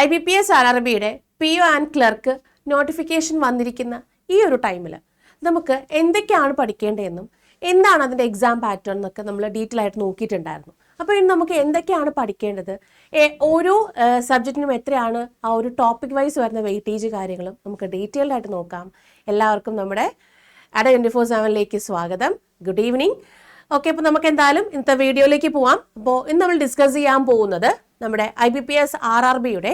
IBPS RRBയുടെ PO and clerk notification വന്നിരിക്കുന്ന ഈ ഒരു ടൈമിൽ നമുക്ക് എന്തൊക്കെയാണ് പഠിക്കേണ്ടതെന്നും എന്താണ് അതിൻ്റെ എക്സാം പാറ്റേൺ എന്നൊക്കെ നമ്മൾ ഡീറ്റെയിൽ ആയിട്ട് നോക്കിയിട്ടുണ്ടായിരുന്നു. അപ്പോൾ ഇനി നമുക്ക് എന്തൊക്കെയാണ് പഠിക്കേണ്ടത്, ഓരോ സബ്ജക്റ്റിനും എത്രയാണ് ആ ഒരു ടോപ്പിക് വൈസ് വരുന്ന വെയിറ്റേജ് കാര്യങ്ങളും നമുക്ക് ഡീറ്റെയിൽഡ് ആയിട്ട് നോക്കാം. എല്ലാവർക്കും നമ്മുടെ അഡ 24/7 സ്വാഗതം. Good evening. ഓക്കെ, അപ്പോൾ നമുക്ക് എന്തായാലും ഇന്നത്തെ വീഡിയോയിലേക്ക് പോവാം. അപ്പോൾ ഇന്ന് നമ്മൾ ഡിസ്കസ് ചെയ്യാൻ പോകുന്നത് നമ്മുടെ IBPS RRBയുടെ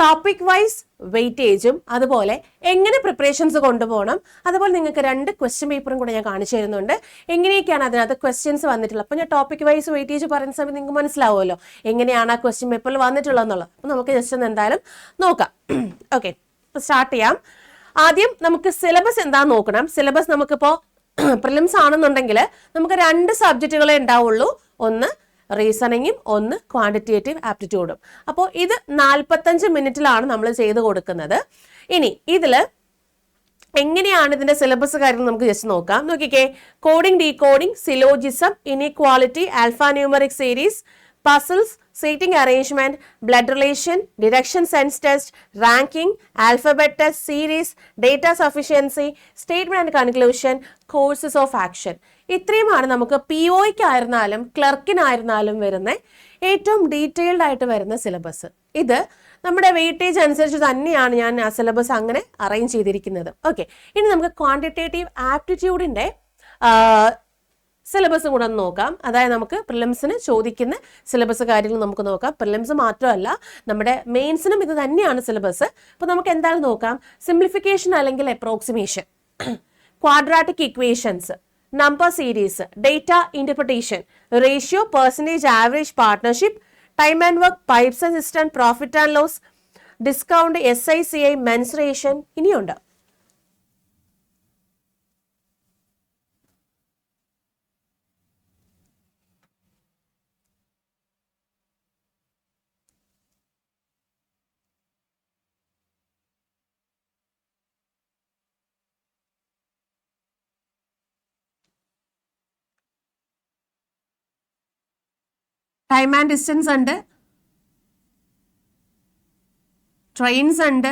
ടോപ്പിക് വൈസ് വെയിറ്റേജും അതുപോലെ എങ്ങനെ പ്രിപ്പറേഷൻസ് കൊണ്ടുപോകണം, അതുപോലെ നിങ്ങൾക്ക് 2 ക്വസ്റ്റ്യൻ പേപ്പറും കൂടെ ഞാൻ കാണിച്ചു തരുന്നുണ്ട്. എങ്ങനെയൊക്കെയാണ് അതിനകത്ത് ക്വസ്റ്റ്യൻസ് വന്നിട്ടുള്ളത്. അപ്പോൾ ഞാൻ ടോപ്പിക് വൈസ് വെയിറ്റേജ് പറയുന്ന സമയത്ത് നിങ്ങൾക്ക് മനസ്സിലാവുമല്ലോ എങ്ങനെയാണ് ആ ക്വസ്റ്റ്യൻ പേപ്പറിൽ വന്നിട്ടുള്ളത് എന്നുള്ളത്. അപ്പോൾ നമുക്ക് ജസ്റ്റ് ഒന്ന് എന്തായാലും നോക്കാം. ഓക്കെ, അപ്പോൾ സ്റ്റാർട്ട് ചെയ്യാം. ആദ്യം നമുക്ക് സിലബസ് എന്താണെന്ന് നോക്കണം. സിലബസ് നമുക്കിപ്പോൾ പ്രിലിംസ് ആണെന്നുണ്ടെങ്കിൽ നമുക്ക് 2 സബ്ജക്റ്റുകളെ ഉണ്ടാവുള്ളൂ. ഒന്ന് റീസണിങ്ങും ഒന്ന് ക്വാണ്ടിറ്റേറ്റീവ് ആപ്റ്റിറ്റ്യൂഡും. അപ്പോൾ ഇത് 45 മിനിറ്റിലാണ് നമ്മൾ ചെയ്ത് കൊടുക്കുന്നത്. ഇനി ഇതിൽ എങ്ങനെയാണ് ഇതിന്റെ സിലബസ് കാര്യങ്ങൾ നമുക്ക് ജസ്റ്റ് നോക്കാം. നോക്കിക്കേ, coding, decoding, syllogism, inequality, alpha numeric series, puzzles, seating arrangement, blood relation, deduction sense test, ranking, alphabet test series, data sufficiency, statement and conclusion, courses of action. ഇത്രയുമാണ് നമുക്ക് POയ്ക്കായിരുന്നാലും ക്ലർക്കിനായിരുന്നാലും വരുന്ന ഏറ്റവും ഡീറ്റെയിൽഡ് ആയിട്ട് വരുന്ന സിലബസ്. ഇത് നമ്മുടെ വെയിറ്റേജ് അനുസരിച്ച് തന്നെയാണ് ഞാൻ ആ സിലബസ് അങ്ങനെ അറേഞ്ച് ചെയ്തിരിക്കുന്നത്. ഓക്കെ, ഇനി നമുക്ക് ക്വാണ്ടിറ്റേറ്റീവ് ആപ്റ്റിറ്റ്യൂഡിന്റെ സിലബസ് കൂടെ ഒന്ന് നോക്കാം. അതായത് നമുക്ക് പ്രിലിംസിന് ചോദിക്കുന്ന സിലബസ് കാര്യങ്ങൾ നമുക്ക് നോക്കാം. പ്രിലിംസ് മാത്രമല്ല, നമ്മുടെ മെയിൻസിനും ഇത് തന്നെയാണ് സിലബസ്. അപ്പോൾ നമുക്ക് എന്തായാലും നോക്കാം. സിംപ്ലിഫിക്കേഷൻ അല്ലെങ്കിൽ approximation, quadratic equations, number series, data interpretation, ratio, percentage, average, partnership, time and work, pipes and cistern, profit and loss, discount, SICI, mensuration, ഇനിയുണ്ട്. ടൈം ആൻഡ് ഡിസ്റ്റൻസ് ഉണ്ട്, ട്രെയിൻസ് ഉണ്ട്,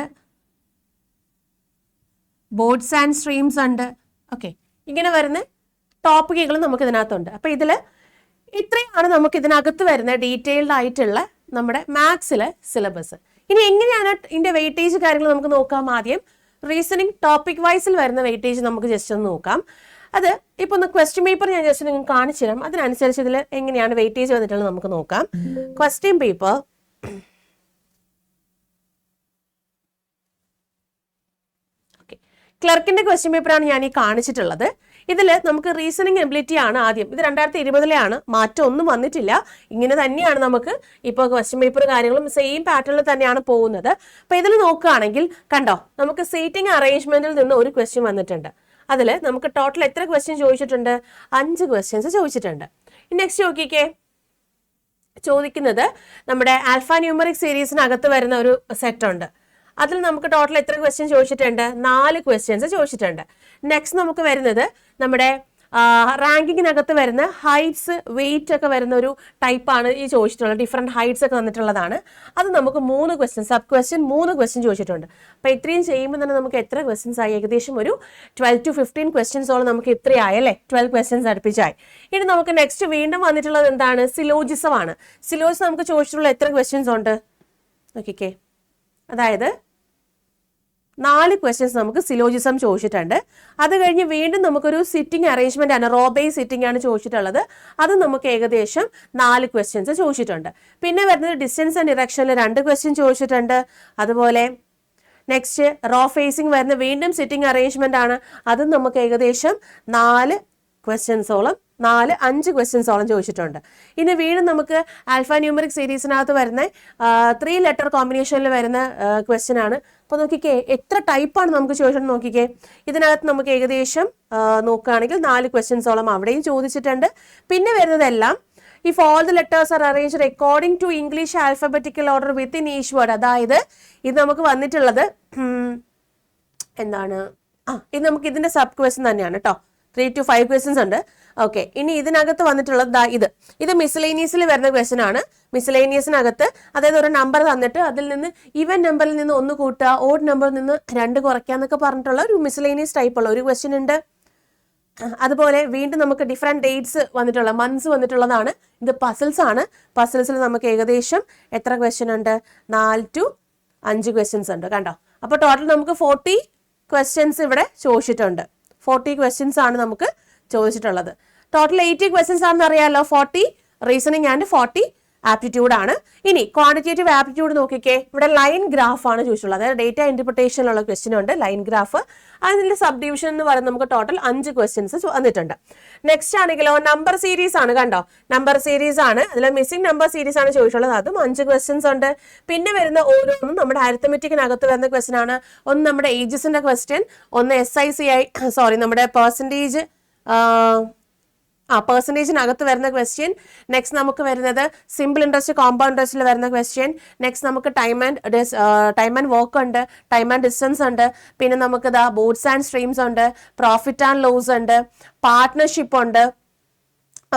ബോട്ട്സ് ആൻഡ് സ്ട്രീംസ് ഉണ്ട്. Okay, ഇങ്ങനെ വരുന്ന ടോപ്പിക്കുകൾ നമുക്ക് ഇതിനകത്തുണ്ട്. അപ്പോൾ ഇതിൽ ഇത്രയാണ് നമുക്ക് ഇതിനകത്ത് വരുന്ന ഡീറ്റെയിൽഡ് ആയിട്ടുള്ള നമ്മുടെ മാത്സിലെ സിലബസ്. ഇനി എങ്ങനെയാണ് ഇതിൻ്റെ വെയിറ്റേജ് കാര്യങ്ങൾ നമുക്ക് നോക്കാം. ആദ്യം റീസണിങ് ടോപ്പിക് വൈസിൽ വരുന്ന വെയിറ്റേജ് നമുക്ക് ജസ്റ്റ് ഒന്ന് നോക്കാം. അത് ഇപ്പോൾ ഒന്ന് ക്വസ്റ്റ്യൻ പേപ്പർ ഞാൻ ജസ്റ്റ് നിങ്ങൾക്ക് കാണിച്ചു തരാം. അതിനനുസരിച്ച് ഇതിൽ എങ്ങനെയാണ് വെയിറ്റേജ് വന്നിട്ടുള്ളത് നമുക്ക് നോക്കാം. ക്വസ്റ്റ്യൻ പേപ്പർ ക്ലർക്കിന്റെ ക്വസ്റ്റ്യൻ പേപ്പറാണ് ഞാൻ ഈ കാണിച്ചിട്ടുള്ളത്. ഇതിൽ നമുക്ക് റീസണിങ് എബിലിറ്റി ആണ് ആദ്യം. ഇത് 2020 മാറ്റം ഒന്നും വന്നിട്ടില്ല. ഇങ്ങനെ തന്നെയാണ് നമുക്ക് ഇപ്പോൾ ക്വസ്റ്റ്യൻ പേപ്പർ കാര്യങ്ങളും സെയിം പാറ്റേണിൽ തന്നെയാണ് പോകുന്നത്. അപ്പോൾ ഇതിൽ നോക്കുകയാണെങ്കിൽ കണ്ടോ, നമുക്ക് സീറ്റിംഗ് അറേഞ്ച്മെന്റിൽ നിന്ന് ഒരു ക്വസ്റ്റ്യൻ വന്നിട്ടുണ്ട്. അതിൽ നമുക്ക് ടോട്ടൽ എത്ര ക്വസ്റ്റ്യൻ ചോദിച്ചിട്ടുണ്ട്? 5 ക്വസ്റ്റ്യൻസ് ചോദിച്ചിട്ടുണ്ട്. നെക്സ്റ്റ് നോക്കിക്കേ, ചോദിക്കുന്നത് നമ്മുടെ ആൽഫ ന്യൂമറിക് സീരീസിനകത്ത് വരുന്ന ഒരു സെറ്റ് ഉണ്ട്. അതിൽ നമുക്ക് ടോട്ടൽ എത്ര ക്വസ്റ്റ്യൻ ചോദിച്ചിട്ടുണ്ട്? 4 ക്വസ്റ്റ്യൻസ് ചോദിച്ചിട്ടുണ്ട്. നെക്സ്റ്റ് നമുക്ക് വരുന്നത് നമ്മുടെ റാങ്കിങ്ങിനകത്ത് വരുന്ന ഹൈറ്റ്സ്, വെയിറ്റ് ഒക്കെ വരുന്ന ഒരു ടൈപ്പാണ് ഈ ചോദിച്ചിട്ടുള്ളത്. ഡിഫറെൻറ്റ് ഹൈറ്റ്സ് ഒക്കെ വന്നിട്ടുള്ളതാണ്. അത് നമുക്ക് 3 ക്വസ്റ്റ്യൻ, സബ് ക്വസ്റ്റ്യൻ 3 ക്വസ്റ്റ്യൻ ചോദിച്ചിട്ടുണ്ട്. അപ്പോൾ ഇത്രയും ചെയ്യുമ്പോൾ തന്നെ നമുക്ക് എത്ര ക്വസ്റ്റ്യൻസ് ആയി? ഏകദേശം ഒരു 12 to 15 ക്വസ്റ്റ്യൻസോളം നമുക്ക് ഇത്രയായി അല്ലേ? 12 ക്വസ്റ്റ്യൻസ് അടുപ്പിച്ചായി. ഇനി നമുക്ക് നെക്സ്റ്റ് വീണ്ടും വന്നിട്ടുള്ളത് എന്താണ്? സിലോജിസം ആണ്. സിലോജിസം നമുക്ക് ചോദിച്ചിട്ടുള്ള എത്ര ക്വസ്റ്റ്യൻസ് ഉണ്ട് നോക്കിക്കേ. അതായത് 4 ക്വസ്റ്റ്യൻസ് നമുക്ക് സിലോജിസം ചോദിച്ചിട്ടുണ്ട്. അത് കഴിഞ്ഞ് വീണ്ടും നമുക്കൊരു സിറ്റിംഗ് അറേഞ്ച്മെന്റ് ആണ്, റോബേ സിറ്റിംഗ് ആണ് ചോദിച്ചിട്ടുള്ളത്. അത് നമുക്ക് ഏകദേശം 4 ക്വസ്റ്റ്യൻസ് ചോദിച്ചിട്ടുണ്ട്. പിന്നെ വരുന്നത് ഡിസ്റ്റൻസ് ആൻഡ് ഡിറക്ഷനിൽ 2 ക്വസ്റ്റ്യൻ ചോദിച്ചിട്ടുണ്ട്. അതുപോലെ നെക്സ്റ്റ് റോ ഫേസിംഗ് വരുന്ന വീണ്ടും സിറ്റിംഗ് അറേഞ്ച്മെന്റ് ആണ്. അതും നമുക്ക് ഏകദേശം 4 ക്വസ്റ്റ്യൻസോളം 5 ക്വസ്റ്റ്യൻസോളം ചോദിച്ചിട്ടുണ്ട്. ഇനി വീണ്ടും നമുക്ക് ആൽഫ ന്യൂമറിക് സീരീസിനകത്ത് വരുന്ന 3 ലെറ്റർ കോമ്പിനേഷനിൽ വരുന്ന ക്വസ്റ്റ്യൻ ആണ്. അപ്പോൾ നോക്കിക്കേ എത്ര ടൈപ്പാണ് നമുക്ക് ചോദിച്ചിട്ട് നോക്കിക്കേ. ഇതിനകത്ത് നമുക്ക് ഏകദേശം നോക്കുകയാണെങ്കിൽ 4 ക്വസ്റ്റ്യൻസോളം അവിടെയും ചോദിച്ചിട്ടുണ്ട്. പിന്നെ വരുന്നതെല്ലാം if all the letters are arranged according to English alphabetical order within each word. അതായത് ഇത് നമുക്ക് വന്നിട്ടുള്ളത് എന്താണ്? ഇത് നമുക്ക് ഇതിന്റെ സബ് ക്വസ്റ്റ്യൻ തന്നെയാണ് കേട്ടോ. 3 to 5 ക്വസ്റ്റ്യൻസ് ഉണ്ട്. ഓക്കെ, ഇനി ഇതിനകത്ത് വന്നിട്ടുള്ളത് ഇത് മിസ്ലേനിയസിൽ വരുന്ന ക്വസ്റ്റ്യൻ ആണ്. മിസ്ലേനിയസിനകത്ത് അതായത് ഒരു നമ്പർ തന്നിട്ട് അതിൽ നിന്ന് ഈവൻ നമ്പറിൽ നിന്ന് 1 കൂട്ടുക, ഓഡ് നമ്പറിൽ നിന്ന് 2 കുറയ്ക്കുക എന്നൊക്കെ പറഞ്ഞിട്ടുള്ള ഒരു മിസ്ലേനിയസ് ടൈപ്പുള്ള ഒരു ക്വസ്റ്റ്യൻ ഉണ്ട്. അതുപോലെ വീണ്ടും നമുക്ക് ഡിഫറെന്റ് ഡേറ്റ്സ് വന്നിട്ടുള്ള മന്ത്സ് വന്നിട്ടുള്ളതാണ്. ഇത് പസിൽസ് ആണ്. പസിൽസിൽ നമുക്ക് ഏകദേശം എത്ര ക്വസ്റ്റ്യൻ ഉണ്ട്? 4 to 5 ക്വസ്റ്റ്യൻസ് ഉണ്ട് കണ്ടോ. അപ്പോൾ ടോട്ടൽ നമുക്ക് 40 ക്വസ്റ്റ്യൻസ് ഇവിടെ ചോദിച്ചിട്ടുണ്ട്. 40 ക്വസ്റ്റ്യൻസ് ആണ് നമുക്ക് ചോദിച്ചിട്ടുള്ളത്. ടോട്ടൽ 80 ക്വസ്റ്റ്യൻസ് ആണെന്ന് അറിയാമല്ലോ. 40 റീസണിങ് ആൻഡ് 40 ആപ്റ്റിറ്റ്യൂഡ് ആണ്. ഇനി ക്വാണ്ടിറ്റേറ്റീവ് ആപ്റ്റിറ്റ്യൂഡ് നോക്കിക്കേ, ഇവിടെ ലൈൻ ഗ്രാഫ് ആണ് ചോദിച്ചിട്ടുള്ളത്. അതായത് ഡേറ്റ ഇന്റർപ്രിട്ടേഷനിലുള്ള ക്വസ്റ്റ്യൻ ഉണ്ട്, ലൈൻ ഗ്രാഫ്. അതിന്റെ സബ് ഡിവിഷൻ എന്ന് പറയുന്നത് നമുക്ക് ടോട്ടൽ 5 ക്വസ്റ്റ്യൻസ് വന്നിട്ടുണ്ട്. നെക്സ്റ്റ് ആണെങ്കിലോ നമ്പർ സീരീസ് ആണ് കണ്ടോ. നമ്പർ സീരീസ് ആണ്, അതിൽ മിസ്സിംഗ് നമ്പർ സീരീസ് ആണ് ചോദിച്ചിട്ടുള്ളത്. അതും 5 ക്വസ്റ്റ്യൻസ് ഉണ്ട്. പിന്നെ വരുന്ന ഓരോന്നും നമ്മുടെ അരിത്തമെറ്റിക്കിനകത്ത് വരുന്ന ക്വസ്റ്റ്യൻ ആണ്. ഒന്ന് നമ്മുടെ ഏജസിന്റെ ക്വസ്റ്റ്യൻ, ഒന്ന് നമ്മുടെ പെർസെൻറ്റേജിനകത്ത് വരുന്ന ക്വസ്റ്റ്യൻ. നെക്സ്റ്റ് നമുക്ക് വരുന്നത് സിമ്പിൾ ഇൻട്രസ്റ്റ്, കോമ്പൗണ്ട് ഇൻട്രസ്റ്റിൽ വരുന്ന ക്വസ്റ്റ്യൻ. നെക്സ്റ്റ് നമുക്ക് ടൈം ആൻഡ് വർക്ക് ഉണ്ട്, ടൈം ആൻഡ് ഡിസ്റ്റൻസ് ഉണ്ട്. പിന്നെ നമുക്ക് ബോട്ട്സ് ആൻഡ് സ്ട്രീംസ് ഉണ്ട്, പ്രോഫിറ്റ് ആൻഡ് ലോസ് ഉണ്ട്, പാർട്ട്ണർഷിപ്പ് ഉണ്ട്.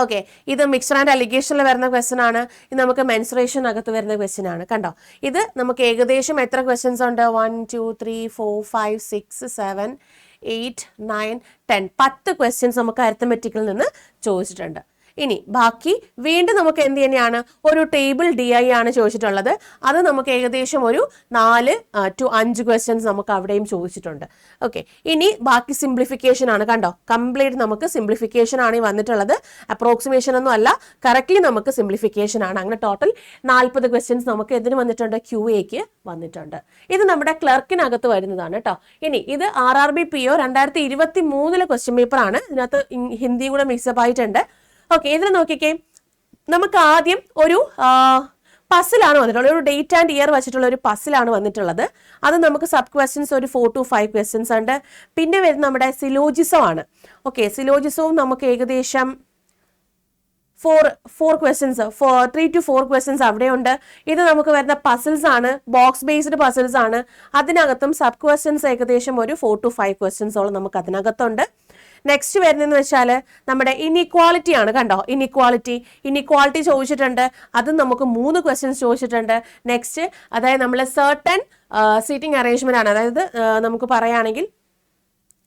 ഓക്കെ, ഇത് മിക്സർ ആൻഡ് അലിഗേഷനിൽ വരുന്ന ക്വസ്റ്റ്യൻ ആണ്. ഇത് നമുക്ക് മെൻസുറേഷനകത്ത് വരുന്ന ക്വസ്റ്റ്യൻ ആണ് കണ്ടോ. ഇത് നമുക്ക് ഏകദേശം എത്ര ക്വസ്റ്റ്യൻസ് ഉണ്ട്? 1 2 3 4 5 6 7 8 9 10 10 ക്വസ്റ്റ്യൻസ് നമുക്ക് അരിത്തമെറ്റിക്കിൽ നിന്ന് ചോദിച്ചിട്ടുണ്ട്. ഇനി ബാക്കി വീണ്ടും നമുക്ക് എന്ത് തന്നെയാണ്, ഒരു ടേബിൾ DI ആണ് ചോദിച്ചിട്ടുള്ളത്. അത് നമുക്ക് ഏകദേശം ഒരു 4 to 5 ക്വസ്റ്റ്യൻസ് നമുക്ക് അവിടെയും ചോദിച്ചിട്ടുണ്ട്. ഓക്കെ, ഇനി ബാക്കി സിംപ്ലിഫിക്കേഷൻ ആണ് കണ്ടോ. കംപ്ലീറ്റ് നമുക്ക് സിംപ്ലിഫിക്കേഷൻ ആണ് വന്നിട്ടുള്ളത്. അപ്രോക്സിമേഷൻ ഒന്നും അല്ല, കറക്റ്റ്ലി നമുക്ക് സിംപ്ലിഫിക്കേഷൻ ആണ്. അങ്ങനെ ടോട്ടൽ 40 ക്വസ്റ്റ്യൻസ് നമുക്ക് എന്തിനു വന്നിട്ടുണ്ട്? QAക്ക് വന്നിട്ടുണ്ട്. ഇത് നമ്മുടെ ക്ലർക്കിനകത്ത് വരുന്നതാണ് കേട്ടോ. ഇനി ഇത് RRB PO 2023 ക്വസ്റ്റ്യൻ പേപ്പർ ആണ്. ഇതിനകത്ത് ഹിന്ദി കൂടെ മിക്സപ്പ് ആയിട്ടുണ്ട്. ഓക്കെ, ഇതിൽ നോക്കിക്കേ, നമുക്ക് ആദ്യം ഒരു പസിലാണ് വന്നിട്ടുള്ളത്. ഒരു ഡേറ്റ് ആൻഡ് ഇയർ വെച്ചിട്ടുള്ള ഒരു പസിലാണ് വന്നിട്ടുള്ളത്. അത് നമുക്ക് സബ് ക്വസ്റ്റ്യൻസ് ഒരു 4 to 5 ക്വസ്റ്റ്യൻസ് ഉണ്ട്. പിന്നെ വരുന്ന നമ്മുടെ സിലോജിസം ആണ്. ഓക്കെ, സിലോജിസവും നമുക്ക് ഏകദേശം 4 ക്വസ്റ്റ്യൻസ് 3 to 4 ക്വസ്റ്റ്യൻസ് അവിടെയുണ്ട്. ഇത് നമുക്ക് വരുന്ന പസിൽസ് ആണ്, ബോക്സ് ബേസ്ഡ് പസിൽസ് ആണ്. അതിനകത്തും സബ് ക്വസ്റ്റ്യൻസ് ഏകദേശം ഒരു 4 to 5 ക്വസ്റ്റ്യൻസോളം നമുക്ക് അതിനകത്തുണ്ട്. നെക്സ്റ്റ് വരുന്നതെന്ന് വെച്ചാൽ നമ്മുടെ ഇനിക്വാളിറ്റി ആണ് കണ്ടോ. ഇനിക്വാളിറ്റി ചോദിച്ചിട്ടുണ്ട്. അതും നമുക്ക് 3 ക്വസ്റ്റ്യൻസ് ചോദിച്ചിട്ടുണ്ട്. നെക്സ്റ്റ് അതായത് നമ്മൾ സർട്ടൻ സീറ്റിംഗ് അറേഞ്ച്മെന്റ് ആണ്. അതായത് നമുക്ക് പറയുകയാണെങ്കിൽ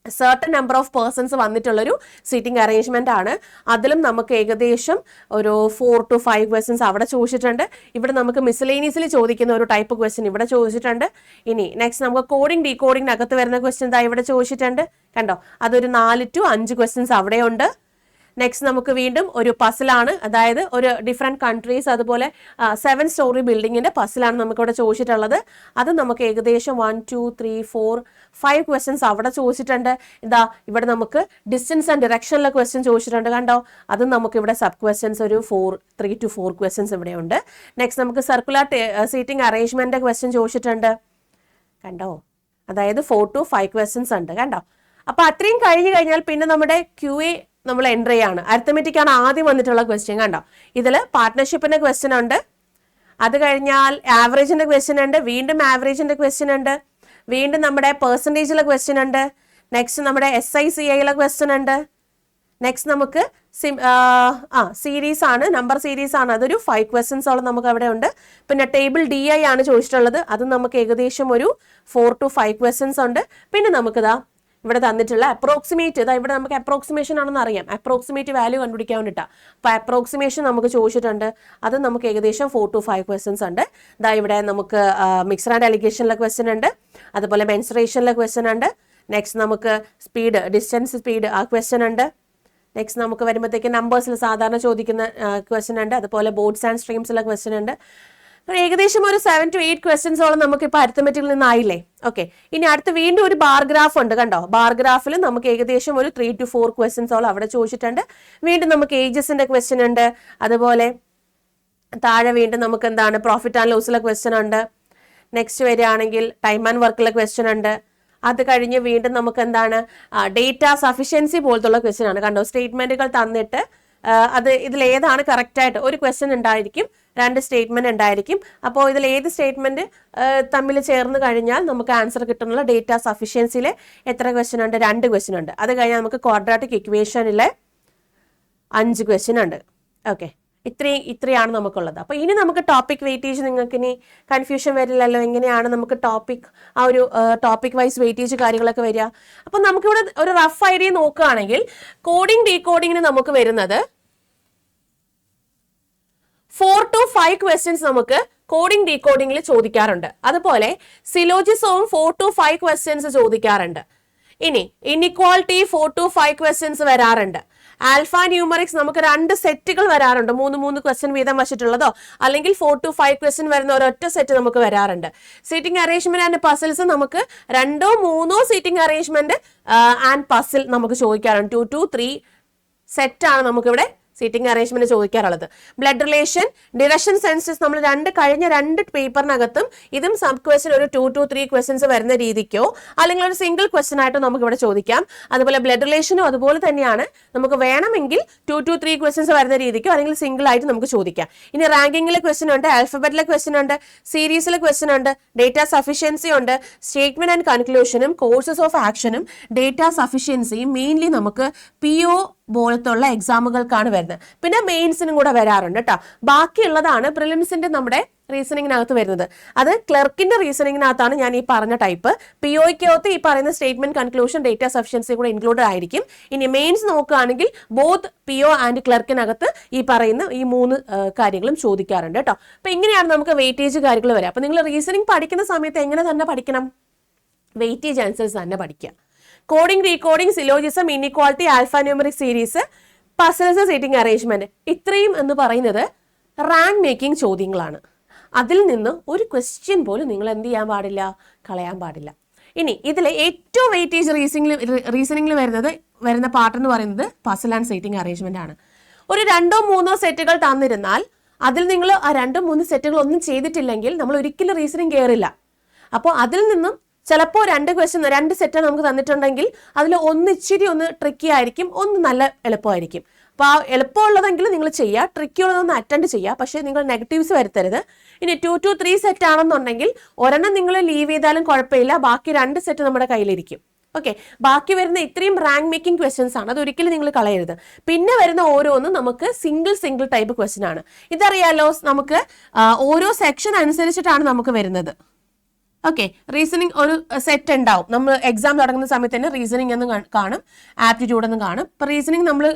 സർട്ടൻ നമ്പർ ഓഫ് പേഴ്സൺസ് വന്നിട്ടുള്ളൊരു സീറ്റിംഗ് അറേഞ്ച്മെന്റ് ആണ്. അതിലും നമുക്ക് ഏകദേശം ഒരു 4 to 5 ക്വസ്റ്റ്യൻസ് അവിടെ ചോദിച്ചിട്ടുണ്ട്. ഇവിടെ നമുക്ക് മിസ്ലേനിയസിൽ ചോദിക്കുന്ന ഒരു ടൈപ്പ് ക്വസ്റ്റ്യൻ ഇവിടെ ചോദിച്ചിട്ടുണ്ട്. ഇനി നെക്സ്റ്റ് നമുക്ക് കോഡിംഗ് ഡീകോഡിംഗിനകത്ത് വരുന്ന ക്വസ്റ്റ്യൻ ഇവിടെ ചോദിച്ചിട്ടുണ്ട് കണ്ടോ. അതൊരു 4 to 5 ക്വസ്റ്റ്യൻസ് അവിടെയുണ്ട്. നെക്സ്റ്റ് നമുക്ക് വീണ്ടും ഒരു പസിലാണ്, അതായത് ഒരു ഡിഫറെൻറ്റ് കൺട്രീസ്, അതുപോലെ 7 സ്റ്റോറി ബിൽഡിങ്ങിന്റെ പസിലാണ് നമുക്കിവിടെ ചോദിച്ചിട്ടുള്ളത്. അത് നമുക്ക് ഏകദേശം 1 2 3 4 5 ക്വസ്റ്റ്യൻസ് അവിടെ ചോദിച്ചിട്ടുണ്ട്. ഇവിടെ നമുക്ക് ഡിസ്റ്റൻസ് ആൻഡ് ഡിറക്ഷനിലെ ക്വസ്റ്റ്യൻ ചോദിച്ചിട്ടുണ്ട് കണ്ടോ. അതും നമുക്ക് ഇവിടെ സബ് ക്വസ്റ്റ്യൻസ് ഒരു 3 to 4 ക്വസ്റ്റ്യൻസ് ഇവിടെ ഉണ്ട്. നെക്സ്റ്റ് നമുക്ക് സർക്കുലർ സീറ്റിംഗ് അറേഞ്ച്മെന്റ് ക്വസ്റ്റ്യൻ ചോദിച്ചിട്ടുണ്ട് കണ്ടോ. അതായത് 4 to 5 ക്വസ്റ്റ്യൻസ് ഉണ്ട് കണ്ടോ. അപ്പൊ അത്രയും കഴിഞ്ഞു കഴിഞ്ഞാൽ പിന്നെ നമ്മുടെ QA നമ്മൾ എൻട്രി ആണ്. അരിത്തമെറ്റിക് ആണ് ആദ്യം വന്നിട്ടുള്ള ക്വസ്റ്റ്യൻ കണ്ടോ. ഇതിൽ പാർട്ട്ണർഷിപ്പിന്റെ ക്വസ്റ്റ്യൻ ഉണ്ട്. അത് കഴിഞ്ഞാൽ ആവറേജിന്റെ ക്വസ്റ്റ്യൻ ഉണ്ട്. വീണ്ടും ആവറേജിന്റെ ക്വസ്റ്റ്യൻ ഉണ്ട്. വീണ്ടും നമ്മുടെ പെർസെൻറ്റേജിലെ ക്വസ്റ്റ്യൻ ഉണ്ട്. നെക്സ്റ്റ് നമ്മുടെ SICIയിലെ ക്വസ്റ്റ്യൻ ഉണ്ട്. നെക്സ്റ്റ് നമുക്ക് സീരീസ് ആണ്, നമ്പർ സീരീസ് ആണ്. അതൊരു 5 ക്വസ്റ്റ്യൻസോളം നമുക്ക് അവിടെ ഉണ്ട്. പിന്നെ ടേബിൾ DI ആണ് ചോദിച്ചിട്ടുള്ളത്. അത് നമുക്ക് ഏകദേശം ഒരു 4 to 5 ക്വസ്റ്റ്യൻസ് ഉണ്ട്. പിന്നെ നമുക്കിതാ ഇവിടെ തന്നിട്ടുള്ള അപ്രോക്സിമേറ്റ്, ഇവിടെ നമുക്ക് അപ്രോക്സിമേഷൻ ആണെന്ന് അറിയാം, അപ്രോക്സിമേറ്റ് വാല്യൂ കണ്ടുപിടിക്കാൻ വേണ്ടിയിട്ടാണ്. അപ്പോൾ അപ്രോക്സിമേഷൻ നമുക്ക് ചോദിച്ചിട്ടുണ്ട്. അത് നമുക്ക് ഏകദേശം 4 to 5 ക്വസ്റ്റ്യൻസ് ഉണ്ട്. ഇവിടെ നമുക്ക് മിക്സർ ആൻഡ് അലിഗേഷനിലെ ക്വസ്റ്റ്യൻ ഉണ്ട്. അതുപോലെ മെൻസുറേഷനിലെ ക്വസ്റ്റ്യൻ ഉണ്ട്. നെക്സ്റ്റ് നമുക്ക് ഡിസ്റ്റൻസ് സ്പീഡ് ആ ക്വസ്റ്റ്യൻ ഉണ്ട്. നെക്സ്റ്റ് നമുക്ക് വരുമ്പോഴത്തേക്ക് നമ്പേഴ്സിൽ സാധാരണ ചോദിക്കുന്ന ക്വസ്റ്റ്യൻ ഉണ്ട്. അതുപോലെ ബോട്ട്സ് ആൻഡ് സ്ട്രീംസിലെ ക്വസ്റ്റ്യൻ ഉണ്ട്. ഏകദേശം ഒരു 7 to 8 ക്വസ്റ്റ്യൻസോളം നമുക്ക് ഇപ്പോൾ അരിത്തമെറ്റിക്കിൽ നിന്നായില്ലേ. ഓക്കെ, ഇനി അടുത്ത് വീണ്ടും ഒരു ബാർ ഗ്രാഫ് ഉണ്ട് കണ്ടോ. ബാർ ഗ്രാഫിൽ നമുക്ക് ഏകദേശം ഒരു 3 to 4 ക്വസ്റ്റ്യൻസോളം അവിടെ ചോദിച്ചിട്ടുണ്ട്. വീണ്ടും നമുക്ക് ഏജസിന്റെ ക്വസ്റ്റ്യൻ ഉണ്ട്. അതുപോലെ താഴെ വീണ്ടും നമുക്ക് എന്താണ് പ്രോഫിറ്റ് ആൻഡ് ലോസിലെ ക്വസ്റ്റ്യൻ ഉണ്ട്. നെക്സ്റ്റ് വരികയാണെങ്കിൽ ടൈം ആൻഡ് വർക്കിലെ ക്വസ്റ്റ്യൻ ഉണ്ട്. അത് കഴിഞ്ഞ് വീണ്ടും നമുക്ക് എന്താണ് ഡേറ്റ സഫിഷ്യൻസി പോലത്തുള്ള ക്വസ്റ്റ്യൻ ആണ് കണ്ടോ. സ്റ്റേറ്റ്മെന്റുകൾ തന്നിട്ട് അത് ഇതിൽ ഏതാണ് കറക്റ്റായിട്ട് ഒരു ക്വസ്റ്റ്യൻ ഉണ്ടായിരിക്കും, 2 സ്റ്റേറ്റ്മെന്റ് ഉണ്ടായിരിക്കും. അപ്പോൾ ഇതിൽ ഏത് സ്റ്റേറ്റ്മെന്റ് തമ്മിൽ ചേർന്ന് കഴിഞ്ഞാൽ നമുക്ക് ആൻസർ കിട്ടുന്നുള്ള ഡേറ്റ സഫിഷ്യൻസിയിലെ എത്ര ക്വസ്റ്റ്യൻ ഉണ്ട്? 2 ക്വസ്റ്റ്യൻ ഉണ്ട്. അത് കഴിഞ്ഞാൽ നമുക്ക് ക്വാഡ്രാറ്റിക് ഇക്വേഷനിലെ 5 ക്വസ്റ്റ്യൻ ഉണ്ട്. ഓക്കെ, ഇത്രയാണ് നമുക്കുള്ളത്. അപ്പോൾ ഇനി നമുക്ക് ടോപ്പിക് വെയിറ്റേജ്, നിങ്ങൾക്ക് ഇനി കൺഫ്യൂഷൻ വരില്ലല്ലോ, എങ്ങനെയാണ് നമുക്ക് ആ ഒരു ടോപ്പിക് വൈസ് വെയിറ്റേജ് കാര്യങ്ങളൊക്കെ വരിക. അപ്പം നമുക്കിവിടെ ഒരു റഫ് ഐഡിയ നോക്കുകയാണെങ്കിൽ കോഡിംഗ് ഡീകോഡിങ്ങിന് നമുക്ക് വരുന്നത് 4 to 5 ക്വസ്റ്റ്യൻസ് നമുക്ക് കോഡിംഗ് ഡീകോഡിങ്ങിൽ ചോദിക്കാറുണ്ട്. അതുപോലെ സിലോജിസവും 4 to 5 ക്വസ്റ്റ്യൻസ് ചോദിക്കാറുണ്ട്. ഇനി ഇൻഇക്വാളിറ്റി 4 to 5 ക്വസ്റ്റ്യൻസ് വരാറുണ്ട്. ആൽഫ ന്യൂമറിക്സ് നമുക്ക് 2 സെറ്റുകൾ വരാറുണ്ട്, 3 ക്വസ്റ്റ്യൻ വീതം വച്ചിട്ടുള്ളതോ അല്ലെങ്കിൽ 4 to 5 ക്വസ്റ്റ്യൻ വരുന്ന ഒരൊറ്റ സെറ്റ് നമുക്ക് വരാറുണ്ട്. സീറ്റിംഗ് അറേഞ്ച്മെന്റ് ആൻഡ് പസിൽസ് നമുക്ക് 2 or 3 seating arrangement and puzzle നമുക്ക് ചോദിക്കാറുണ്ട്. 2 to 3 സെറ്റാണ് നമുക്കിവിടെ സീറ്റിംഗ് അറേഞ്ച്മെന്റ് ചോദിക്കാറുള്ളത്. ബ്ലഡ് റിലേഷൻ, ഡിറക്ഷൻ സെൻസസ് നമ്മൾ കഴിഞ്ഞ രണ്ട് പേപ്പറിനകത്തും ഇതും സബ് ക്വസ്റ്റ്യൻ ഒരു 2 to 3 ക്വസ്റ്റ്യൻസ് വരുന്ന രീതിക്കോ അല്ലെങ്കിൽ ഒരു സിംഗിൾ ക്വസ്റ്റ്യൻ ആയിട്ടോ നമുക്ക് ഇവിടെ ചോദിക്കാം. അതുപോലെ ബ്ലഡ് റിലേഷനും അതുപോലെ തന്നെയാണ്, നമുക്ക് വേണമെങ്കിൽ 2 to 3 ക്വസ്റ്റ്യൻസ് വരുന്ന രീതിക്കോ അല്ലെങ്കിൽ സിംഗിൾ ആയിട്ട് നമുക്ക് ചോദിക്കാം. ഇനി റാങ്കിങ്ങിലെ ക്വസ്റ്റ്യൻ ഉണ്ട്, ആൽഫബറ്റിലെ ക്വസ്റ്റ്യൻ ഉണ്ട്, സീരീസിലെ ക്വസ്റ്റ്യൻ ഉണ്ട്, ഡേറ്റ സഫിഷ്യൻസി ഉണ്ട്, സ്റ്റേറ്റ്മെന്റ് ആൻഡ് കൺക്ലൂഷനും കോഴ്സസ് ഓഫ് ആക്ഷനും ഡേറ്റ സഫിഷ്യൻസിയും മെയിൻലി നമുക്ക് PO പോലത്തുള്ള എക്സാമുകൾക്കാണ് വരുന്നത്. പിന്നെ മെയിൻസിനും കൂടെ വരാറുണ്ട് കേട്ടോ. ബാക്കിയുള്ളതാണ് പ്രിലിംസിന്റെ നമ്മുടെ റീസണിങ്ങിനകത്ത് വരുന്നത്. അത് ക്ലർക്കിന്റെ റീസണിങ്ങിനകത്താണ് ഞാൻ ഈ പറഞ്ഞ ടൈപ്പ്. POയ്ക്കകത്ത് ഈ പറയുന്ന സ്റ്റേറ്റ്മെന്റ്, കൺക്ലൂഷൻ, ഡേറ്റ സഫിഷ്യൻസി കൂടെ ഇൻക്ലൂഡഡ് ആയിരിക്കും. ഇനി മെയിൻസ് നോക്കുകയാണെങ്കിൽ ബോത്ത് PO ആൻഡ് ക്ലർക്കിനകത്ത് ഈ പറയുന്ന ഈ 3 കാര്യങ്ങളും ചോദിക്കാറുണ്ട് കേട്ടോ. അപ്പൊ ഇങ്ങനെയാണ് നമുക്ക് വെയിറ്റേജ് കാര്യങ്ങൾ വരിക. അപ്പൊ നിങ്ങൾ റീസണിങ് പഠിക്കുന്ന സമയത്ത് എങ്ങനെ തന്നെ പഠിക്കണം? വെയിറ്റേജ് അനുസരിച്ച് തന്നെ പഠിക്കുക. Coding, recoding, syllogism, inequality, alpha numeric series, puzzles, seating arrangement, ഇത്രയും എന്ന് പറയുന്നത് റാങ്ക് മേക്കിംഗ് ചോദ്യങ്ങളാണ്. അതിൽ നിന്ന് ഒരു ക്വസ്റ്റ്യൻ പോലും നിങ്ങൾ എന്ത് ചെയ്യാൻ പാടില്ല, കളയാൻ പാടില്ല. ഇനി ഇതിലെ ഏറ്റവും വെയിറ്റേജ് റീസണിങ്ങിൽ വരുന്ന പാർട്ട് എന്ന് പറയുന്നത് പസിൽ ആൻഡ് സീറ്റിംഗ് അറേഞ്ച്മെന്റ് ആണ്. ഒരു 2 or 3 സെറ്റുകൾ തന്നിരുന്നാൽ അതിൽ നിങ്ങൾ ആ 2 or 3 സെറ്റുകൾ ഒന്നും ചെയ്തിട്ടില്ലെങ്കിൽ നമ്മൾ ഒരിക്കലും റീസണിങ് കയറില്ല. അപ്പോൾ അതിൽ നിന്നും ചിലപ്പോൾ 2 സെറ്റ് നമുക്ക് തന്നിട്ടുണ്ടെങ്കിൽ അതിൽ ഇച്ചിരി ട്രിക്കി ആയിരിക്കും, നല്ല എളുപ്പമായിരിക്കും. അപ്പോൾ ആ എളുപ്പമുള്ളതെങ്കിൽ നിങ്ങൾ ചെയ്യുക, ട്രിക്കി ഉള്ളതൊന്ന് അറ്റൻഡ് ചെയ്യുക. പക്ഷേ നിങ്ങൾ നെഗറ്റീവ്സ് വരുത്തരുത്. ഇനി 2 to 3 സെറ്റ് ആണെന്നുണ്ടെങ്കിൽ ഒരെണ്ണം നിങ്ങൾ ലീവ് ചെയ്താലും കുഴപ്പമില്ല, ബാക്കി 2 സെറ്റ് നമ്മുടെ കയ്യിലിരിക്കും. ഓക്കെ, ബാക്കി വരുന്ന ഇത്രയും റാങ്ക് മേക്കിംഗ് ക്വസ്റ്റ്യൻസ് ആണ്, അതൊരിക്കലും നിങ്ങൾ കളയരുത്. പിന്നെ വരുന്ന ഓരോന്നും നമുക്ക് സിംഗിൾ ടൈപ്പ് ക്വസ്റ്റ്യൻ ആണ്. ഇതറിയാലോ, നമുക്ക് ഓരോ സെക്ഷൻ അനുസരിച്ചിട്ടാണ് നമുക്ക് വരുന്നത്. ഓക്കെ, റീസണിങ് ഒരു സെറ്റ് ഉണ്ടാവും. നമ്മൾ എക്സാം തുടങ്ങുന്ന സമയത്ത് തന്നെ റീസണിങ് എന്ന് കാണും, ആപ്റ്റിറ്റ്യൂഡ് എന്ന് കാണും. ഇപ്പൊ റീസണിങ് നമ്മൾ